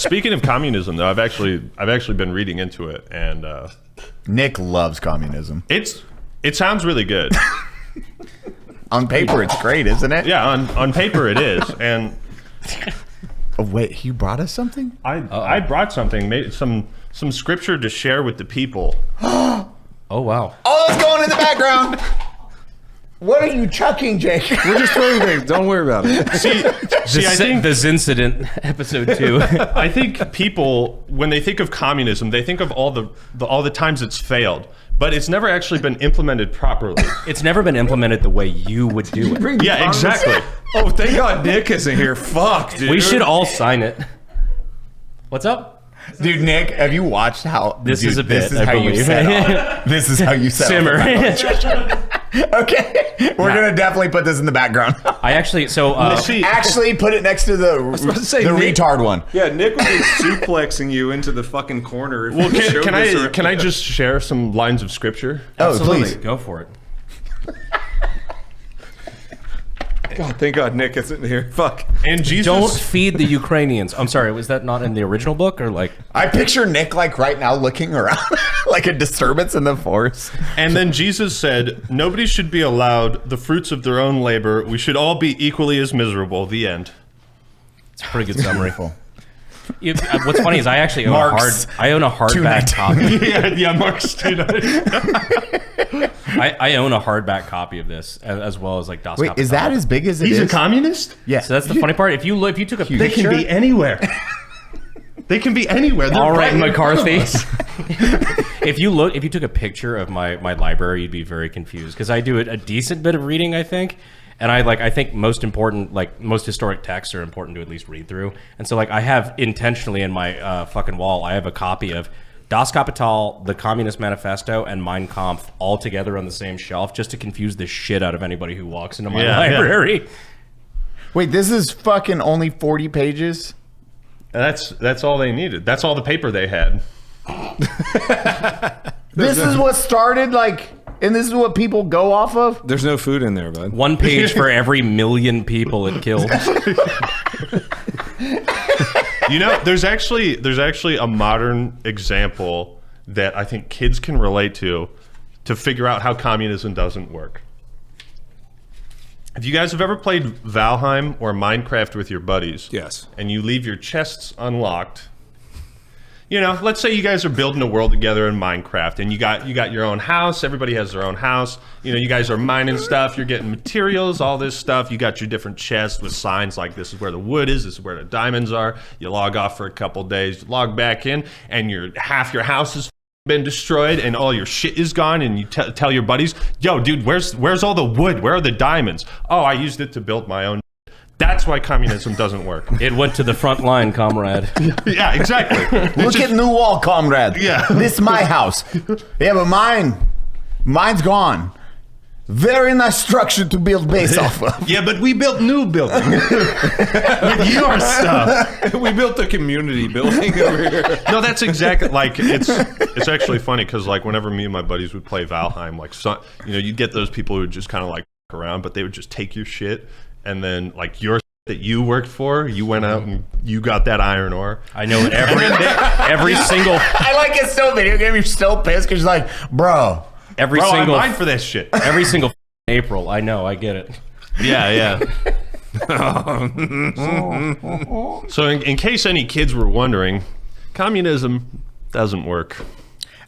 Speaking of communism, though, I've actually been reading into it, and Nick loves communism. It sounds really good. On paper, it's great, isn't it? Yeah, on paper it is, and oh, wait, you brought us something? I brought something, made some scripture to share with the people. Oh wow! Oh, it's going in the background. What are you chucking, Jake? We're just throwing things. Don't worry about it. See, I think this incident, episode 2. I think people, when they think of communism, they think of all the times it's failed, but it's never actually been implemented properly. It's never been implemented the way you would do it. Yeah, exactly. Oh, thank God Nick isn't here. Fuck, dude. We should all sign it. What's up? Dude, Nick, have you watched how... This is a bit, This is I how you believe. set up. This is how you set Simmer. up. Okay, we're going to definitely put this in the background. I actually, Actually, put it next to the about to say, Nick- retard one. Yeah, Nick would be suplexing you into the fucking corner. If Well, you showed can this I just share some lines of scripture? Oh, absolutely, please. go for it. God, thank God Nick isn't here. Fuck. And Jesus, Don't feed the Ukrainians. I'm sorry, was that not in the original book or like? I picture Nick like right now looking around like a disturbance in the force. And then Jesus said, "Nobody should be allowed the fruits of their own labor. We should all be equally as miserable." The end. It's a pretty good summary. What's funny is I actually own Marx, I own a hardback copy. yeah, Marx. I own a hardback copy of this as well as like Das Wait, is that Kapital. as big as it He's is? a communist? Yeah. So that's the funny part. If you took a picture, They can be anywhere. They can be anywhere. They're all right, right in front of McCarthy. us. If you took a picture of my library, you'd be very confused because I do a decent bit of reading, I think, and I think most historic texts are important to at least read through. And so like I have intentionally in my fucking wall, I have a copy of Das Kapital, the Communist Manifesto, and Mein Kampf all together on the same shelf, just to confuse the shit out of anybody who walks into my library. Wait, this is fucking only 40 pages? That's all they needed. That's all the paper they had. This is what started like, and this is what people go off of? There's no food in there, bud. 1 page for every million people it killed. You know, there's actually a modern example that I think kids can relate to figure out how communism doesn't work. If you guys have ever played Valheim or Minecraft with your buddies, Yes. and you leave your chests unlocked, you know, let's say you guys are building a world together in Minecraft, and you got your own house. Everybody has their own house. You know, you guys are mining stuff. You're getting materials, all this stuff. You got your different chests with signs like this is where the wood is. This is where the diamonds are. You log off for a couple days, log back in, and half your house has been destroyed, and all your shit is gone. And you tell your buddies, "Yo, dude, where's all the wood? Where are the diamonds?" "Oh, I used it to build my own." That's why communism doesn't work. It went to the front line, comrade. Yeah, exactly. Look at new wall, comrade. Yeah. This is my house. Yeah, but mine's gone. Very nice structure to build base off of. Yeah, but we built new building with your stuff. We built a community building over here. No, that's exactly like it's actually funny because like whenever me and my buddies would play Valheim, like you'd get those people who would just kind of like around, but they would just take your shit. And then, like, your that you worked for, you went out and you got that iron ore. I know every single. I like it still video game. You're still pissed because you're like, bro. Every Bro, single. I'm mine for this shit. Every single April. I know. I get it. Yeah. So, in case any kids were wondering, communism doesn't work.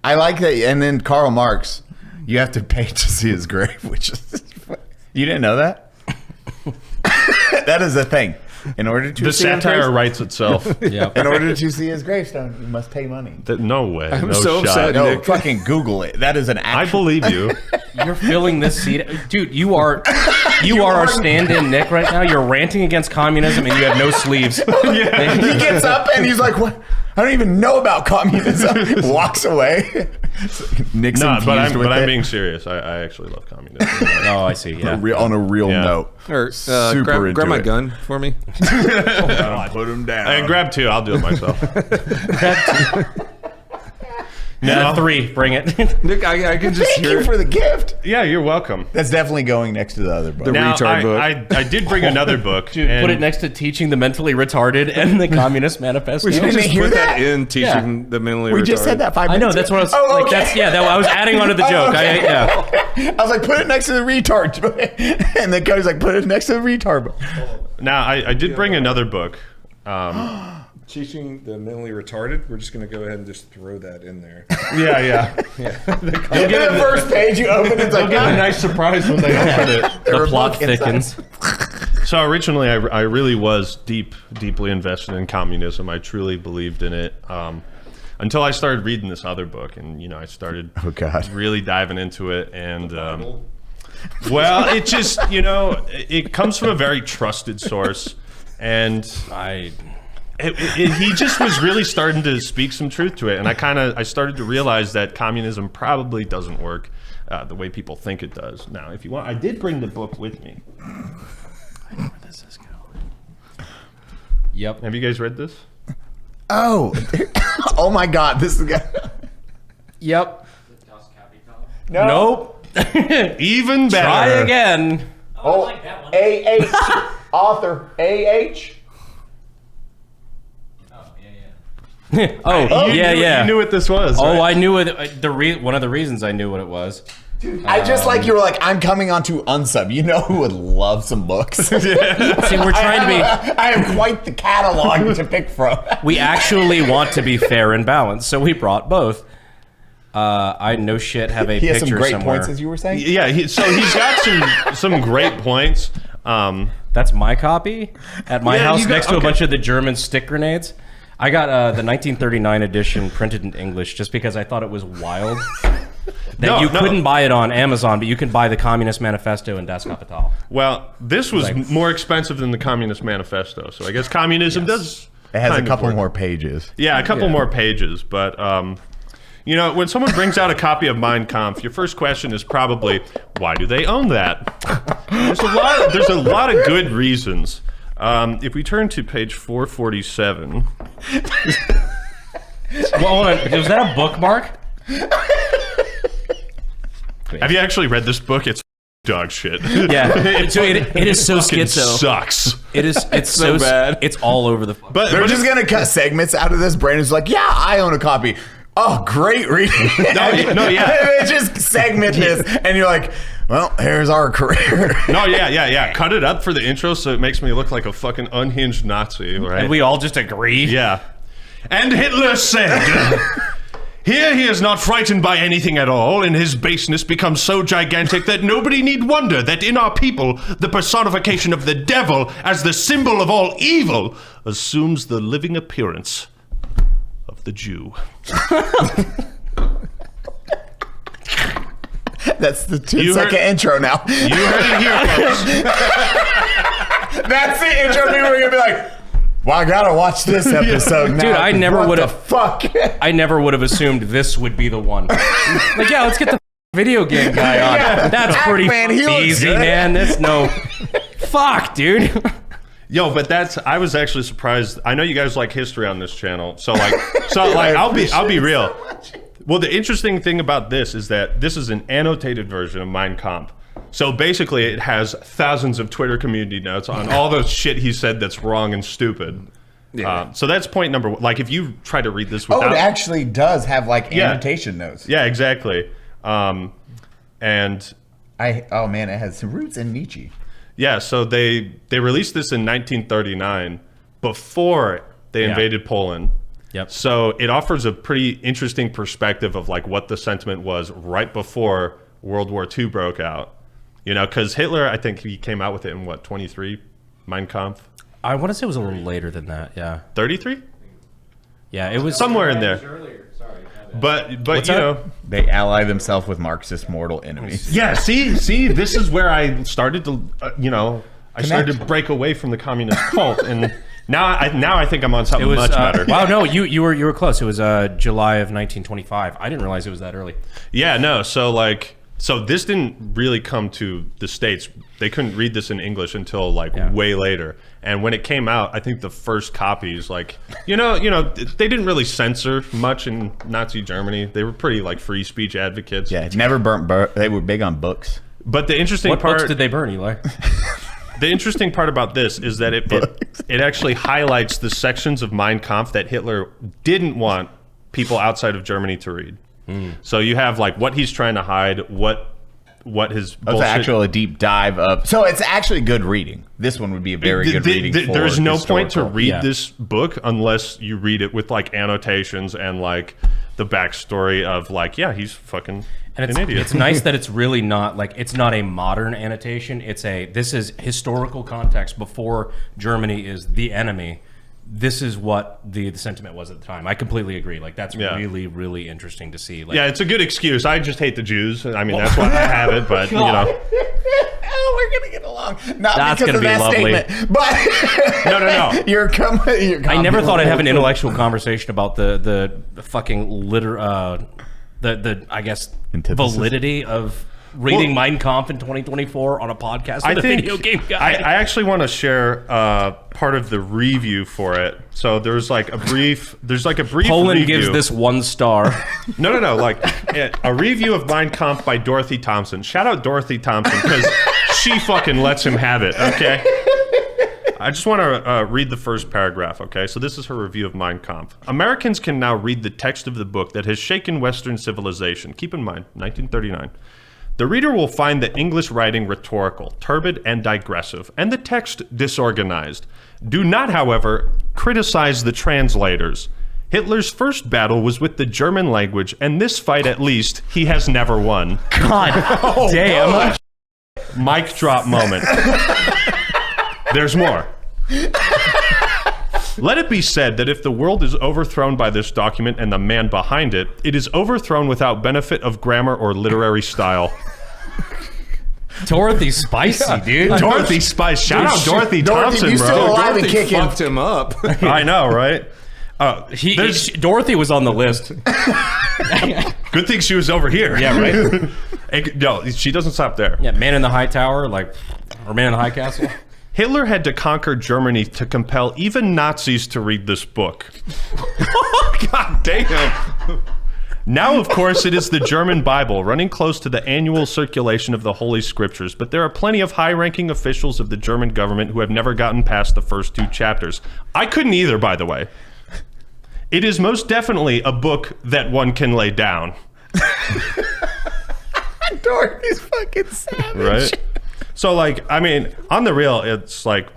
I like that. And then Karl Marx, you have to pay to see his grave, which is. You didn't know that? That is a thing. In order to The see his satire grave- writes itself. Yeah. In order to see his gravestone, you must pay money. No way. I'm no so shot. upset. No, Nick. fucking Google it. That is an I actual. believe you. You're filling this seat, dude. You are our stand-in Nick right now. You're ranting against communism, and you have no sleeves. He gets up and he's like, "What? I don't even know about communism." Walks away. Nick's No, but infused with I'm it. being serious. I actually love communism. Oh, I see. Yeah. On a real Yeah. note. Or, Super grab into my it. gun for me. Put him down. And grab two. I'll do it myself. No. 3, bring it. Nick, I can just Thank hear you it. for the gift. Yeah, you're welcome. That's definitely going next to the other book. Now, retard book. I did bring another book. Dude, and put it next to teaching the mentally retarded and the Communist Manifesto. We should didn't just hear put that that? in teaching the mentally We retarded. just said that 5 I minutes know, that's ago. what I was Oh, like. okay. I was adding on to the joke. okay. Yeah. I was like, put it next to the retard. And then Cody's like, put it next to the retard book. Now, I did bring another book. Teaching the mentally retarded. We're just gonna go ahead and just throw that in there. Yeah. And the first page you open, it's like, Get a nice surprise when they open it. The plot book inside. thickens. So originally, I really was deeply invested in communism. I truly believed in it until I started reading this other book, and I started Oh, God. really diving into it. And well, it just it comes from a very trusted source, and he just was really starting to speak some truth to it, and I started to realize that communism probably doesn't work the way people think it does. Now, if you want, I did bring the book with me. I know where this is going. Yep. Have you guys read this? oh. Oh, my God. This is... Yep. No. Nope. Even better. Try again. Oh, A-H. Author. A-H. Oh, You knew what this was. Oh, right? I knew it. One of the reasons I knew what it was. I just like you were like, I'm coming on to Unsub. You know who would love some books? See, we're trying to be. I have quite the catalog to pick from. We actually want to be fair and balanced, so we brought both. I no shit have a He has picture some great somewhere. points, as you were saying. Yeah, so he's got some great points. That's my copy at my Yeah, house you got- next to a okay. bunch of the German stick grenades. I got the 1939 edition printed in English just because I thought it was wild that you couldn't buy it on Amazon, but you can buy the Communist Manifesto and Das Kapital. Well, this was Like- more expensive than the Communist Manifesto, so I guess communism does. It has a kind of couple work. more pages. Yeah, a couple more pages, but when someone brings out a copy of Mein Kampf, your first question is probably, why do they own that? There's a lot of good reasons. If we turn to page 447, Well, hold on. Was that a bookmark? have you actually read this book? It's dog shit. Yeah. So it is so Fucking schizo. sucks. It's so bad. It's all over the. But They're just gonna cut segments out of this. Brandon's like, yeah, I own a copy. Oh, great reading. No, yeah. It's just segment this, and you're like, well, here's our career. No, yeah. Cut it up for the intro so it makes me look like a fucking unhinged Nazi, right? And we all just agree. Yeah. And Hitler said, here he is not frightened by anything at all, and his baseness becomes so gigantic that nobody need wonder that in our people, the personification of the devil as the symbol of all evil assumes the living appearance of the Jew. That's the You 10-second heard- intro now. You heard it here, folks. That's the intro. People are gonna be like, well, I gotta watch this episode now. Dude, I never What would've- the fuck. I never would have assumed this would be the one. Like, yeah, let's get the video game guy on. Yeah. That's pretty Pac-Man, he looks easy, good. man. That's no. Fuck, dude. Yo, but I was actually surprised. I know you guys like history on this channel, so I'll be real. Well, the interesting thing about this is that this is an annotated version of Mein Kampf. So basically, it has thousands of Twitter community notes on all the shit he said that's wrong and stupid. Yeah. So that's point number one. Like, if you try to read this Oh, without... it actually does have like Yeah. annotation notes. Yeah, exactly. And... Oh man, it has some roots in Nietzsche. Yeah, so they released this in 1939 before they invaded Poland. Yep. So it offers a pretty interesting perspective of like what the sentiment was right before World War II broke out. You know, because Hitler, I think he came out with it in what, 23? Mein Kampf? I want to say it was a little later than that. Yeah. 33? Yeah, it was Somewhere in there. But you that? know, They ally themselves with Marxist mortal enemies. yeah. See, this is where I started to, I started to break away from the communist cult, and now I think I'm on something much better. Wow, no, you were close. It was July of 1925. I didn't realize it was that early. Yeah, no. So this didn't really come to the States. They couldn't read this in English until way later. And when it came out, I think the first copies, like, you know, they didn't really censor much in Nazi Germany. They were pretty like free speech advocates. Yeah, never burnt. They were big on books. But the interesting What part, books did they burn, Eli? the interesting part about this is that it actually highlights the sections of Mein Kampf that Hitler didn't want people outside of Germany to read. So you have like what he's trying to hide, what his bullshit. It's actually a deep dive of. So it's actually good reading. This one would be a very good reading. There's no point to historical. read this book unless you read it with like annotations and like the backstory of like, yeah, he's fucking And an idiot. it's nice that it's really not like it's not a modern annotation. This is historical context before Germany is the enemy. This is what the sentiment was at the time. I completely agree. Like that's really, really interesting to see. Like, Yeah, it's a good excuse. I just hate the Jews. I mean, that's why I have it, but you know. Oh, we're gonna get along. Not That's because gonna of be that lovely. statement, but No. you're I never thought I'd have an intellectual conversation about the fucking the I guess Antithesis. validity of reading Mein Kampf in 2024 on a podcast with a video game guy. I actually want to share part of the review for it. So there's like a brief Poland review. gives this 1 star. No, like a review of Mein Kampf by Dorothy Thompson. Shout out Dorothy Thompson because she fucking lets him have it, okay? I just want to read the first paragraph, okay? So this is her review of Mein Kampf. Americans can now read the text of the book that has shaken Western civilization. Keep in mind, 1939. The reader will find the English writing rhetorical, turbid, and digressive, and the text disorganized. Do not, however, criticize the translators. Hitler's first battle was with the German language, and this fight, at least, he has never won. God damn. Mic drop moment. There's more. Let it be said that if the world is overthrown by this document and the man behind it, it is overthrown without benefit of grammar or literary style. Dorothy's spicy, dude. Dorothy Spice. Shout out Dorothy Thompson, you still bro. alive and Dorothy kicking. fucked him up. I know, right? Dorothy was on the list. Good thing she was over here. Yeah, right? No, she doesn't stop there. Yeah, Man in the High Tower, or Man in the High Castle. Hitler had to conquer Germany to compel even Nazis to read this book. God damn. Now, of course, it is the German Bible, running close to the annual circulation of the Holy Scriptures, but there are plenty of high-ranking officials of the German government who have never gotten past the first 2 chapters. I couldn't either, by the way. It is most definitely a book that one can lay down. Dorothy's fucking savage. Right? So, like, I mean, on the real, it's like,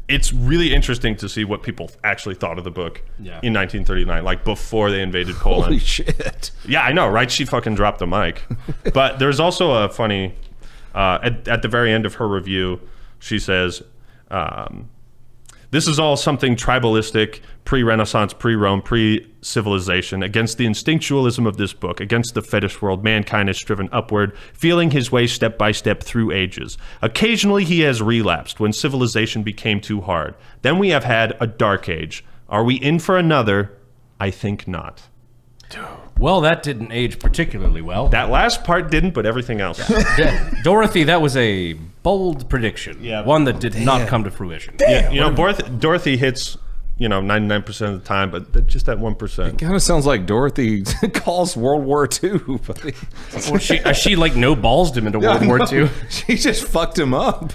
it's really interesting to see what people actually thought of the book in 1939, like before they invaded Poland. Holy shit. Yeah, I know, right? She fucking dropped the mic. But there's also a funny, at the very end of her review, she says, this is all something tribalistic, pre-Renaissance, pre-Rome, pre-civilization. Against the instinctualism of this book, against the fetish world, mankind has striven upward, feeling his way step by step through ages. Occasionally he has relapsed when civilization became too hard. Then we have had a dark age. Are we in for another? I think not. Well, that didn't age particularly well. That last part didn't, but everything else. Dorothy, that was a bold prediction. Yeah. One that did not come to fruition. Yeah, you know, Dorothy hits, 99% of the time, but just that 1%. Kind of sounds like Dorothy calls World War II. Buddy. Well, she like no balls him into World War II. She just fucked him up.